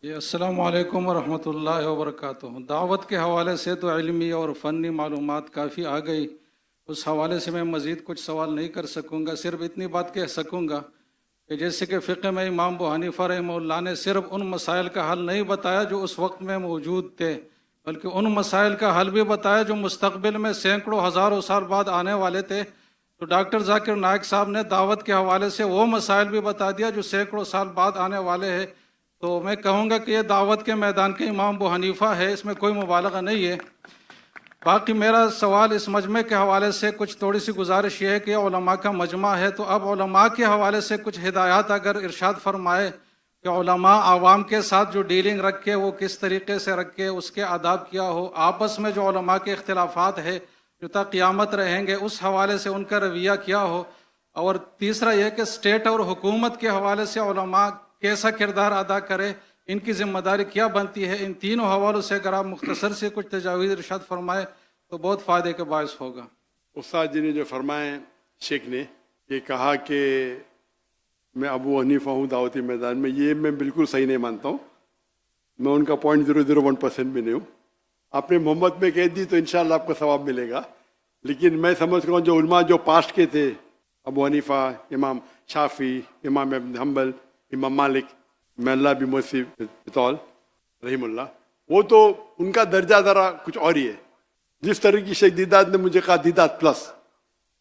جی السلام علیکم ورحمۃ اللہ وبرکاتہ۔ دعوت کے حوالے سے تو علمی اور فنی معلومات کافی آ گئی، اس حوالے سے میں مزید کچھ سوال نہیں کر سکوں گا، صرف اتنی بات کہہ سکوں گا کہ جیسے کہ فقہ میں امام ابو حنیفہ رحمہ اللہ نے صرف ان مسائل کا حل نہیں بتایا جو اس وقت میں موجود تھے، بلکہ ان مسائل کا حل بھی بتایا جو مستقبل میں سینکڑوں ہزاروں سال بعد آنے والے تھے۔ تو ڈاکٹر ذاکر نائک صاحب نے دعوت کے حوالے سے وہ مسائل بھی بتا دیا جو سینکڑوں سال بعد آنے والے ہیں۔ تو میں کہوں گا کہ یہ دعوت کے میدان کے امام ابو حنیفہ ہے، اس میں کوئی مبالغہ نہیں ہے۔ باقی میرا سوال اس مجمع کے حوالے سے کچھ تھوڑی سی گزارش یہ ہے کہ علماء کا مجمع ہے، تو اب علماء کے حوالے سے کچھ ہدایات اگر ارشاد فرمائے کہ علماء عوام کے ساتھ جو ڈیلنگ رکھے وہ کس طریقے سے رکھے، اس کے آداب کیا ہو، آپس میں جو علماء کے اختلافات ہے جو تا قیامت رہیں گے اس حوالے سے ان کا رویہ کیا ہو، اور تیسرا یہ کہ اسٹیٹ اور حکومت کے حوالے سے علماء کیسا کردار ادا کرے، ان کی ذمہ داری کیا بنتی ہے، ان تینوں حوالوں سے اگر آپ مختصر سے کچھ تجاویز ارشاد فرمائے تو بہت فائدے کے باعث ہوگا۔ استاد جی نے جو فرمائے، شیخ نے یہ کہا کہ میں ابو حنیفہ ہوں دعوتی میدان میں، یہ میں بالکل صحیح نہیں مانتا ہوں، میں ان کا 0.001% بھی نہیں ہوں۔ آپ نے محمد میں کہہ دی تو انشاءاللہ آپ کو ثواب ملے گا، لیکن میں سمجھتا ہوں جو علماء جو پاسٹ کے تھے، ابو حنیفہ، امام شافعی، امام ابن حنبل، امام مالک، میں اللہ بھی موسی بطول رحم اللہ، وہ تو ان کا درجہ ذرا کچھ اور ہی ہے۔ جس طرح کی شیخ دیدات نے مجھے کہا دیدات پلس،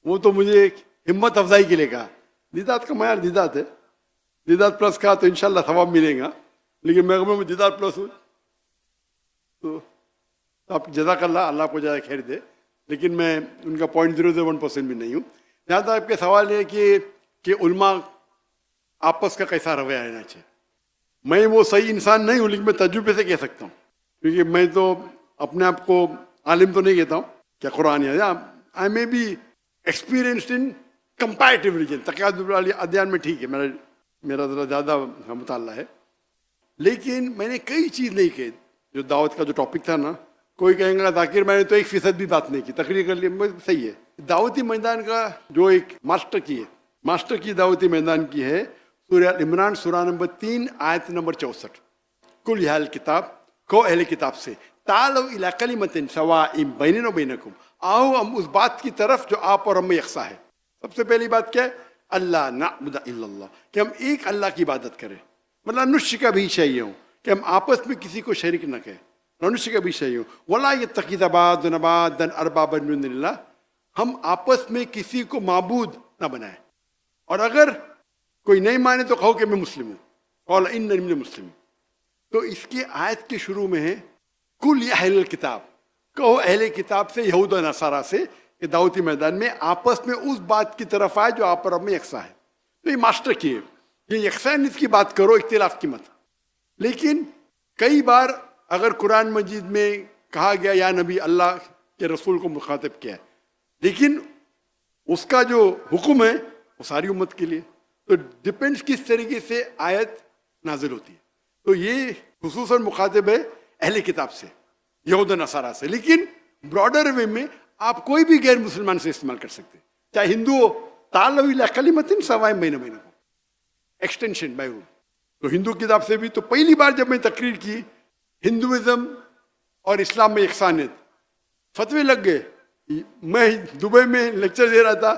وہ تو مجھے ایک ہمت افزائی کے لیے کہا، دیدات کا معیار دیدات ہے، دیدات پلس کہا تو انشاءاللہ ثواب ملے گا، لیکن میں دیدات پلس ہوں تو آپ جزاک اللہ، اللہ آپ کو زیادہ خیر دے، لیکن میں ان کا 0.001% بھی نہیں ہوں۔ جہاں تک آپ کے سوال ہے کہ علماء آپس کا کیسا رویہ رہنا چاہیے، میں وہ صحیح انسان نہیں ہوں، لیکن میں تجربے سے کہہ سکتا ہوں، کیونکہ میں تو اپنے آپ کو عالم تو نہیں کہتا ہوں کیا قرآن ہے، I may be experienced in comparative religion, تقیید ادیان میں ٹھیک ہے، میرا ذرا زیادہ مطالعہ ہے، لیکن میں نے کئی چیز نہیں کہی۔ جو دعوت کا جو ٹاپک تھا نا، کوئی کہیں گا ذاکر میں نے تو 1% بھی بات نہیں کی، تقریر کر لی، صحیح ہے۔ دعوتی میدان کا جو ایک ماسٹر کی دعوتی میدان کی ہے، سورہ عمران سورہ نمبر 3 آیت نمبر 64، کل یا اہل کتاب، کو اہل کتاب سے تعالوا الی کلمۃ سواء بیننا و بینکم، آؤ ہم اس بات کی طرف جو آپ اور ہم میں یکساں ہے۔ سب سے پہلی بات کیا ہے؟ اللہ نعبد الا اللہ، کہ ہم ایک اللہ کی عبادت کریں، مطلب نشرک بھی چاہیے ہوں کہ ہم آپس میں کسی کو شریک نہ کریں، نشرک بھی چاہیے ہوں، ولا یتخذ بعضنا بعضا اربابا من دون اللہ، ہم آپس میں کسی کو معبود نہ بنائیں، اور اگر کوئی نہیں مانے تو کہو کہ میں مسلم ہوں، قال انی من المسلمین۔ تو اس کی آیت کے شروع میں ہے کل یا اہل الکتاب، کہو اہل کتاب سے، یہود و نصارہ سے، کہ دعوتی میدان میں آپس میں اس بات کی طرف آئے جو آپ اور ہم میں یکساں ہے۔ تو یہ ماسٹر کی ہے، یہ یکسانیت کی بات کرو، اختلاف کی مت۔ لیکن کئی بار اگر قرآن مجید میں کہا گیا یا نبی، اللہ کے رسول کو مخاطب کیا ہے، لیکن اس کا جو حکم ہے وہ ساری امت کے لیے، تو ڈپینڈس کس طریقے سے آیت نازل ہوتی ہے۔ تو یہ خصوصاً مخاطب ہے اہل کتاب سے، یہود و نصارہ سے، لیکن براڈر وے میں آپ کوئی بھی غیر مسلمان سے استعمال کر سکتے، چاہے ہندو ہو، تعالوا الی کلمۃ سواء بیننا و بینکم، ایکسٹینشن بائی رول۔ تو ہندو کتاب سے بھی تو پہلی بار جب میں تقریر کی ہندوازم اور اسلام میں یکسانیت، فتوے لگ گئے۔ میں دبئی میں لیکچر دے رہا تھا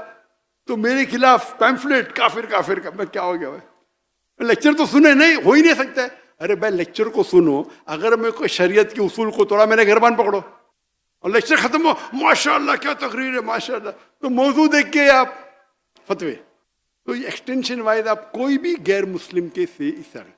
تو میرے خلاف پیمفلیٹ کافر کافر کا، میں کیا ہو گیا بھائی، لیکچر تو سنے نہیں، ہو ہی نہیں سکتا ہے۔ ارے بھائی لیکچر کو سنو، اگر میں کوئی شریعت کے اصول کو توڑا، میں نے گربان پکڑو، اور لیکچر ختم ہو، ماشاء اللہ کیا تقریر ہے، ماشاء اللہ، تو موضوع دیکھ کے آپ فتوے۔ تو یہ ایکسٹینشن وائز آپ کوئی بھی غیر مسلم کے سے اس طرح۔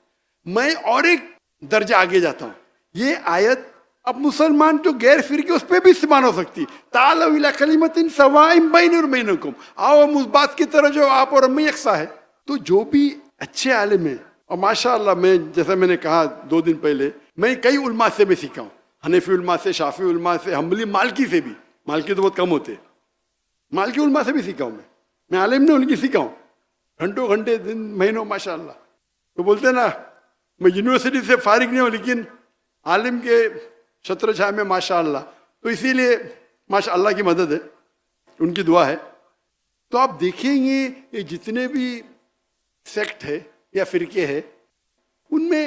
میں اور ایک درجہ آگے جاتا ہوں، یہ آیت اب مسلمان جو غیر فرقے اس پہ بھی استعمال ہو سکتی، تعالوا الی کلمۃ سواء بیننا و بینکم، آؤ ہم اس بات کی طرح جو آپ اور ہم میں یکساں ہے۔ تو جو بھی اچھے عالم ہیں، اور ماشاءاللہ میں جیسا میں نے کہا 2 دن پہلے، میں کئی علماء سے میں سیکھا ہوں، حنفی علماء سے، شافعی علماء سے، حنبلی، مالکی سے بھی، مالکی تو بہت کم ہوتے، مالکی علماء سے بھی سیکھا ہوں، میں عالم نے ان کی سیکھا ہوں، گھنٹوں گھنٹے، دن، مہینوں، ماشاءاللہ۔ تو بولتے نا میں یونیورسٹی سے فارغ نہیں ہوں، لیکن عالم کے چھتر چھائے میں ماشاءاللہ، تو اسی لیے ماشاءاللہ کی مدد ہے، ان کی دعا ہے۔ تو آپ دیکھیں گے یہ جتنے بھی سیکٹ ہے یا فرقے ہے، ان میں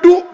2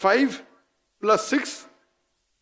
5 + 6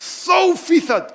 100%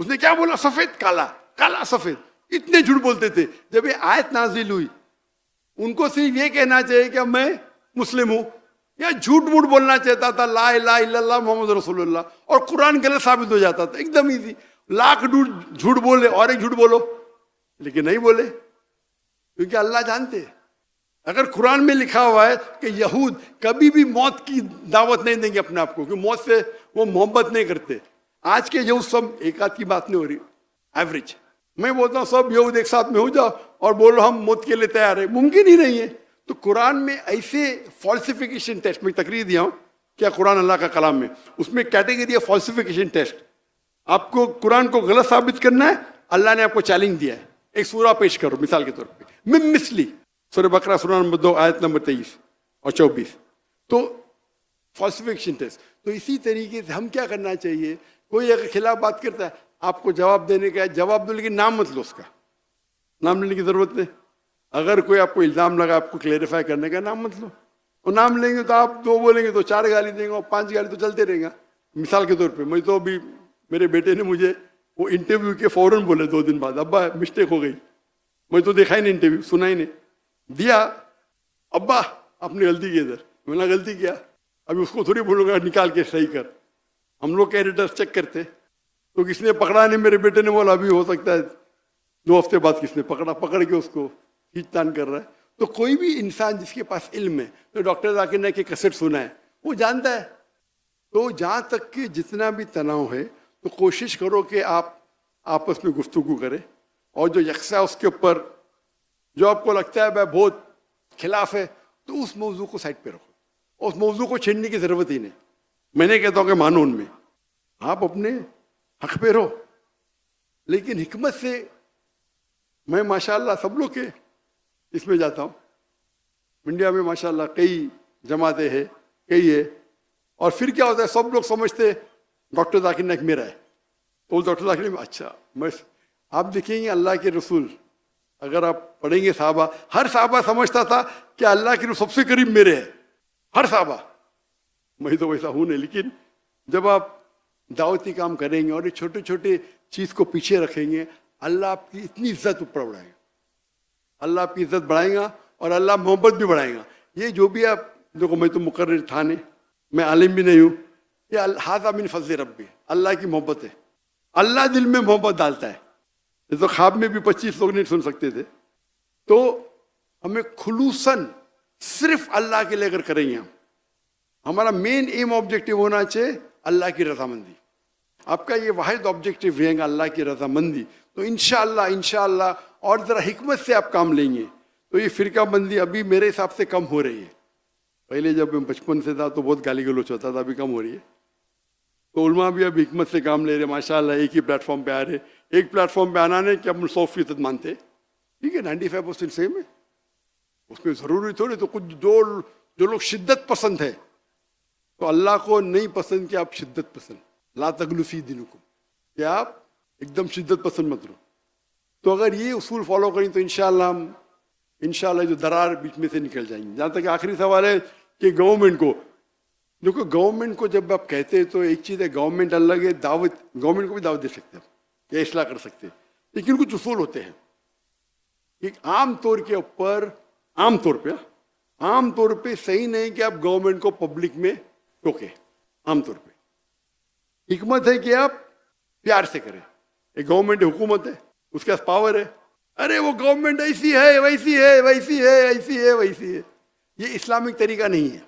اس نے کیا بولا؟ سفید کالا، کالا سفید. اتنے جھوٹ بولتے تھے. جب یہ آیت نازل ہوئی ان کو صرف یہ کہنا چاہیے کہ میں مسلم ہوں، یا جھوٹ موٹ بولنا چاہتا تھا لا الہ الا اللہ محمد رسول اللہ، اور قرآن غلط ثابت ہو جاتا تھا. ایک دم ایزی. لاکھ جھوٹ بولے اور ایک جھوٹ بولو، لیکن نہیں بولے، کیونکہ اللہ جانتے ہیں. اگر قرآن میں لکھا ہوا ہے کہ یہود کبھی بھی موت کی دعوت نہیں دیں گے اپنے آپ کو، کہ موت سے وہ محبت نہیں کرتے. آج کے یہود سب ایک آدھ کی بات نہیں ہو رہی، ایوریج. میں بولتا ہوں سب یہود ایک ساتھ میں ہو جاؤ اور بولو ہم موت کے لیے تیار ہیں، ممکن ہی نہیں ہے. تو قرآن میں ایسے فالسیفیکیشن ٹیسٹ، میں تقریر دیا ہوں کیا قرآن اللہ کا کلام میں، اس میں کیٹیگری ہے فالسیفیکیشن ٹیسٹ. آپ کو قرآن کو غلط ثابت کرنا ہے، اللہ نے آپ کو چیلنج دیا ہے. ایک سورہ پیش کرو مثال کے طور پہ، من مثلی، سورہ بقرہ سورہ نمبر 2 آیت نمبر 23 اور 24. تو فالسیفیکیشن ٹیسٹ. تو اسی طریقے سے ہم کیا کرنا چاہیے، کوئی اگر خلاف بات کرتا ہے آپ کو جواب دینے کا ہے، جواب دو، لیکن نام مت لو، اس کا نام لینے کی ضرورت نہیں. اگر کوئی آپ کو الزام لگا آپ کو کلیریفائی کرنے کا، نام مت لو. اور نام لیں گے تو آپ 2 بولیں گے تو 4 گالی دیں گے، اور 5 گالی تو چلتے رہے گا. مثال کے طور پہ میں تو ابھی میرے بیٹے نے مجھے وہ انٹرویو کے فوراً بولے 2 دن بعد، ابا مسٹیک ہو گئی. میں تو دیکھا ہی نہیں انٹرویو، سنا ہی نہیں، دیا، ابا آپ نے غلطی کی ادھر. میں نے غلطی کیا، ابھی اس کو تھوڑی بولوں گا نکال کے صحیح کر. ہم لوگ ایڈیٹرس چیک کرتے، تو کس نے پکڑا نہیں. میرے بیٹے نے بولا ابھی ہو سکتا ہے 2 ہفتے بعد کس نے پکڑا، پکڑ کے اس کو کھینچ تان کر رہا ہے. تو کوئی بھی انسان جس کے پاس علم ہے، تو ڈاکٹر ذاکر نائک کی کیسٹ سنا ہے، وہ جانتا ہے. تو جہاں تک کہ جتنا بھی تناؤ ہے تو کوشش کرو کہ آپ آپس میں گفتگو کریں، اور جو یکساں اس کے اوپر جو آپ کو لگتا ہے بہت خلاف ہے، تو اس موضوع کو سائڈ پہ رکھو. اس موضوع کو چھیڑنے کی ضرورت ہی نہیں. میں نہیں کہتا ہوں کہ مانو ان میں، آپ اپنے حق پہ رہو، لیکن حکمت سے. میں ماشاءاللہ سب لوگ کے اس میں جاتا ہوں. انڈیا میں ماشاءاللہ کئی جماعتیں ہیں، کئی ہے. اور پھر کیا ہوتا ہے، سب لوگ سمجھتے ڈاکٹر ذاکر نائک میرا ہے، تو ڈاکٹر ذاکر نائک اچھا. میں آپ دیکھیں گے اللہ کے رسول، اگر آپ پڑھیں گے صحابہ، ہر صحابہ سمجھتا تھا کہ اللہ کے رسول سب سے قریب میرے ہے، ہر صحابہ. میں تو ویسا ہوں نہیں، لیکن جب آپ دعوتی کام کریں گے اور یہ چھوٹے چھوٹے چیز کو پیچھے رکھیں گے، اللہ آپ کی اتنی عزت اوپر بڑھائے گا. اللہ آپ کی عزت بڑھائے گا اور اللہ محبت بھی بڑھائے گا. یہ جو بھی آپ دیکھو، میں تو مقرر تھا نہیں، میں عالم بھی نہیں ہوں، یہ ھذا من فضل ربی، اللہ کی محبت ہے. اللہ دل میں محبت ڈالتا ہے. یہ تو خواب میں بھی 25 لوگ نہیں سن سکتے تھے. تو ہمیں خلوصاً صرف اللہ کے لیے اگر کریں گے، ہمارا مین ایم آبجیکٹو ہونا چاہیے اللہ کی رضامندی. آپ کا یہ واحد آبجیکٹو رہے گا اللہ کی رضامندی. تو انشاءاللہ اور ذرا حکمت سے آپ کام لیں گے تو یہ فرقہ بندی ابھی میرے حساب سے کم ہو رہی ہے. پہلے جب میں بچپن سے تھا تو بہت گالی گلوچ ہوتا تھا، ابھی کم ہو رہی ہے. تو علماء بھی اب حکمت سے کام لے رہے ماشاءاللہ. ایک ہی پلیٹ فارم پہ آ رہے. ایک پلیٹ فارم پہ آنا نہیں کہ ہم 100% مانتے، ٹھیک ہے 95% سیم ہے، اس میں ضروری تھوڑی. تو کچھ جو لوگ شدت پسند ہے، تو اللہ کو نہیں پسند کہ آپ شدت پسند، لا تغلو فی دینکم، کہ آپ ایک دم شدت پسند مت رہو. تو اگر یہ اصول فالو کریں تو انشاءاللہ ہم جو درار بیچ میں سے نکل جائیں گے. جہاں تک آخری سوال ہے کہ گورنمنٹ کو، دیکھو گورنمنٹ کو جب آپ کہتے ہیں تو ایک چیز ہے گورنمنٹ الگ ہے، دعوت گورنمنٹ کو بھی دعوت دے سکتے ہیں یا اصلاح کر سکتے ہیں، لیکن کچھ اصول ہوتے ہیں. ایک عام طور پہ صحیح نہیں کہ آپ گورنمنٹ کو پبلک میں ٹوکے. عام طور پہ حکمت ہے کہ آپ پیار سے کریں. ایک گورنمنٹ حکومت ہے، اس کے پاس پاور ہے، ارے وہ گورنمنٹ ایسی ہے ویسی ہے ویسی ہے ایسی ہے ویسی ہے. یہ اسلامک طریقہ نہیں ہے.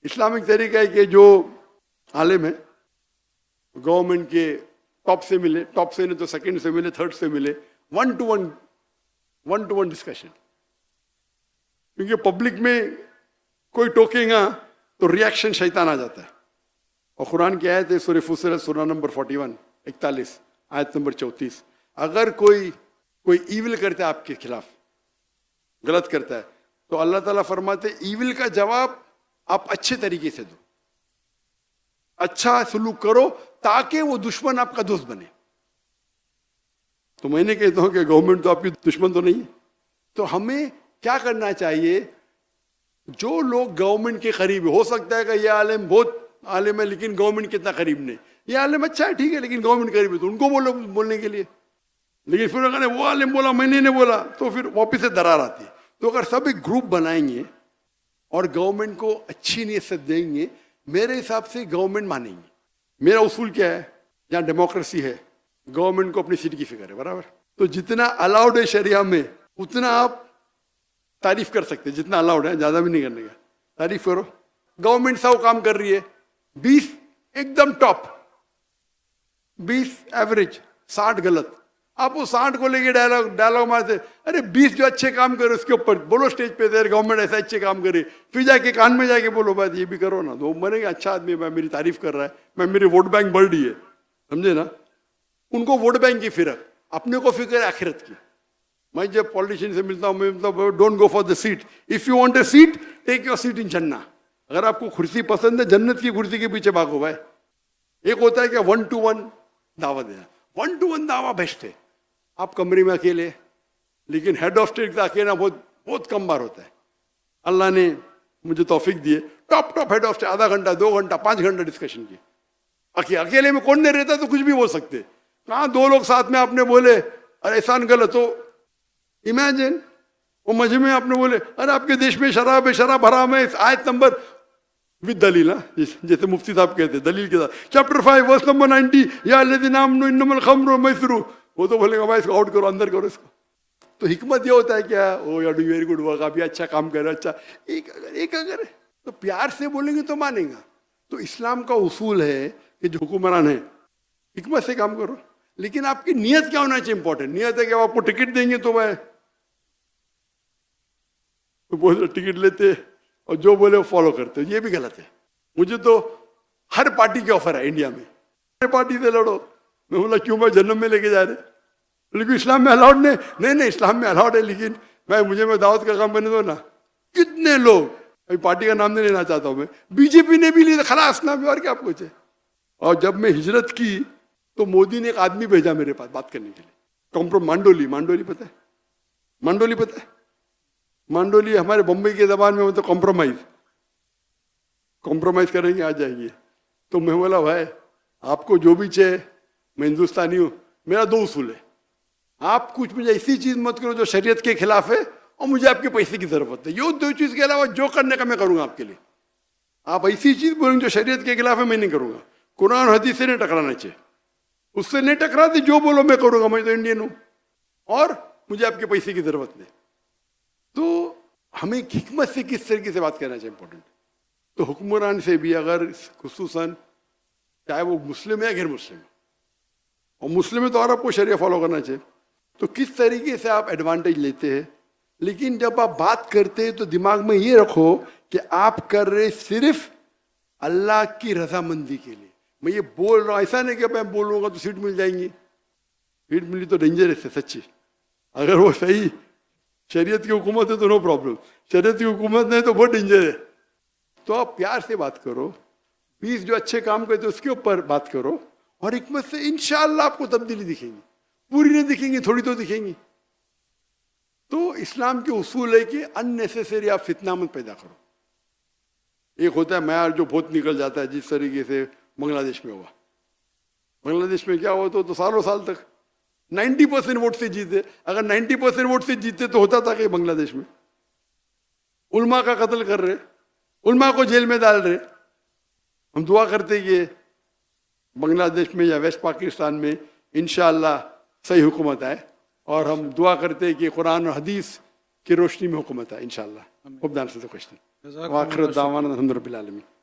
اسلامک طریقہ ہے کہ جو عالم ہے گورنمنٹ کے ٹاپ سے ملے، ٹاپ سے نہیں تو سیکنڈ سے ملے، تھرڈ سے ملے، ون ٹو ون ڈسکشن. کیونکہ پبلک میں کوئی ٹوکے گا تو ریاکشن شیطان آ جاتا ہے. اور قرآن کی آیت ہے سورہ فصلت سورہ نمبر 41 آیت نمبر 34. اگر کوئی ایول کرتا ہے آپ کے خلاف، غلط کرتا ہے، تو اللہ تعالیٰ فرماتے ایول کا جواب آپ اچھے طریقے سے دو، اچھا سلوک کرو تاکہ وہ دشمن آپ کا دوست بنے. تو میں نے کہتا ہوں کہ گورنمنٹ تو آپ کی دشمن تو نہیں ہے. تو ہمیں کیا کرنا چاہیے، جو لوگ گورنمنٹ کے قریب، ہو سکتا ہے کہ یہ عالم بہت عالم ہے لیکن گورنمنٹ کتنا قریب نہیں، یہ عالم اچھا ہے ٹھیک ہے لیکن گورنمنٹ قریب ہے تو ان کو بولو بولنے کے لیے. لیکن پھر اگر وہ عالم بولا میں نے بولا تو پھر واپس سے درار آتی ہے. تو اگر سب ایک گروپ بنائیں گے اور گورنمنٹ کو اچھی نیت سے دیں گے, میرے حساب سے گورنمنٹ مانیں گے. میرا اصول کیا ہے, جہاں ڈیموکریسی ہے گورنمنٹ کو اپنی سیٹ کی فکر ہے برابر. تو جتنا الاؤڈ ہے شریعہ میں اتنا آپ تعریف کر سکتے, جتنا الاؤڈ ہے زیادہ بھی نہیں کرنے کا. تعریف کرو. گورنمنٹ 100 کام کر رہی ہے, 20 ایک دم ٹاپ, 20 ایوریج, 60 غلط. آپ وہ 60 کو لے کے ڈائلاگ مارتے, ارے 20 جو اچھے کام کرے اس کے اوپر بولو اسٹیج پہ, گورنمنٹ ایسا اچھے کام کرے, پھر جا کے کان میں جا کے بولو بات یہ بھی کرو نا, تو مرے گا اچھا آدمی ہے, میری تعریف کر رہا ہے, میں میری ووٹ بینک بڑھ رہی ہے, سمجھے نا. ان کو ووٹ بینک کی فکر, اپنے کو فکر ہے آخرت کی. میں جب پالیٹیشین سے ملتا ہوں میں مطلب don't go for the seat, if you want a seat take your seat in jannah. اگر آپ کو کرسی پسند ہے جنت کی کرسی کے پیچھے بھاگو بھائی. ایک ہوتا ہے کہ 1-to-1 دعوت دینا, 1-to-1 دعویٰ بیسٹ ہے. آپ کمرے میں اکیلے, لیکن ہیڈ آف اسٹیٹ کا اکیلا بہت کم بار ہوتا ہے. اللہ نے مجھے توفیق دی ہے, ٹاپ ہیڈ آف اسٹیٹ آدھا گھنٹہ 2 گھنٹہ 5 گھنٹہ ڈسکشن کی. اکیلے میں کون نہیں رہتا تو کچھ بھی بول سکتے. کہاں 2 لوگ ساتھ میں آپ نے بولے ارے احسان غلط ہو, امیجن وہ مجمع میں آپ نے بولے ارے آپ کے دیش میں شراب ہے, شراب حرام ہے, آیت نمبر ود دلیل, جیسے مفتی صاحب کہتے دلیل کے ساتھ, چیپٹر 5 ورس نمبر 90 یا الذین آمنوا انما الخمر والمیسر, وہ تو بولے گا بھائی اس کو آؤٹ کرو, اندر کرو اس کو. تو حکمت یہ ہوتا ہے کیا, oh you are doing very good work, آپ یہ اچھا کام کر رہے ہیں, اچھا ایک اگر تو پیار سے بولیں گے تو مانیں گا. تو اسلام کا اصول ہے کہ جو حکمران ہے حکمت سے کام کرو, لیکن آپ کی نیت کیا ہونا چاہیے امپورٹنٹ. نیت ہے کہ آپ کو ٹکٹ دیں گے تو میں ٹکٹ لیتے اور جو بولے وہ فالو کرتے, یہ بھی غلط ہے. مجھے تو ہر پارٹی کے آفر ہے انڈیا میں, ہر پارٹی سے لڑو. میں بولا کیوں, میں جنم میں لے کے جا رہے, لیکن اسلام میں الاؤڈ نہیں اسلام میں الاؤڈ ہے, لیکن میں دعوت کا کام کرنے دو نا. کتنے لوگ, ابھی پارٹی کا نام نہیں لینا چاہتا ہوں میں, بی جے پی نے بھی لی خلاص نام, اور کیا آپ کچھ ہے. اور جب میں ہجرت کی تو مودی نے ایک آدمی بھیجا میرے پاس بات کرنے کے لیے, مانڈولی پتہ ہے, مانڈولی ہمارے بمبئی کی زبان میں مطلب کمپرومائز کریں گے, آ جائیں گے. تو میں بولا بھائی آپ کو جو بھی چاہے, میں ہندوستانی ہوں, میرا 2 اصول ہے, آپ کچھ مجھے ایسی چیز مت کرو جو شریعت کے خلاف ہے اور مجھے آپ کے پیسے کی ضرورت ہے. یہ 2 چیز کے علاوہ جو کرنے کا میں کروں گا آپ کے لیے. آپ ایسی چیز بولیں جو شریعت کے خلاف ہے میں نہیں کروں گا. قرآن حدیث سے نہیں ٹکرانا چاہیے, اس سے نہیں ٹکراتے, جو بولو میں کروں گا, میں تو انڈین ہوں اور مجھے آپ کے پیسے کی ضرورت نہیں. تو ہمیں حکمت سے کس طریقے سے بات کرنا چاہیے امپورٹنٹ. تو حکمران سے بھی اگر خصوصاً چاہے وہ مسلم ہے یا غیر مسلم, اور مسلم ہے تو اور آپ کو شریعہ فالو کرنا چاہیے, تو کس طریقے سے آپ ایڈوانٹیج لیتے ہیں. لیکن جب آپ بات کرتے ہیں تو دماغ میں یہ رکھو کہ آپ کر رہے صرف اللہ کی رضامندی کے لیے. میں یہ بول رہا ہوں, ایسا نہیں کہ میں بولوں گا تو سیٹ مل جائیں گی. سیٹ ملی تو ڈینجرس ہے سچی. اگر وہ صحیح شریعت کی حکومت ہے تو نو پرابلم, شریعت کی حکومت نہیں تو بہت ڈینجر ہے. تو آپ پیار سے بات کرو, 20 جو اچھے کام کرتے اس کے اوپر بات کرو, اور حکمت سے انشاءاللہ آپ کو تبدیلی دکھیں گی. پوری نہیں دکھیں گی, تھوڑی تو دکھیں گی. تو اسلام کے اصول ہے کہ ان نیسیسری آپ فتنہ مت پیدا کرو. ایک ہوتا ہے معیار جو بہت نکل جاتا ہے, جس طریقے سے بنگلہ دیش میں ہوا. بنگلہ دیش میں کیا ہوا تو سالوں سال تک 90% ووٹ سے جیتے. اگر 90% ووٹ سے جیتے تو ہوتا تھا کہ بنگلہ دیش میں علماء کا قتل کر رہے, علماء کو جیل میں ڈال رہے. ہم دعا کرتے کہ بنگلہ دیش میں یا ویسٹ پاکستان میں انشاءاللہ صحیح حکومت آئے, اور ہم دعا کرتے کہ قرآن اور حدیث کی روشنی میں حکومت آئے انشاءاللہ. خب دان سے کوشچن. وآخر دعوانا الحمد للہ رب العالمین.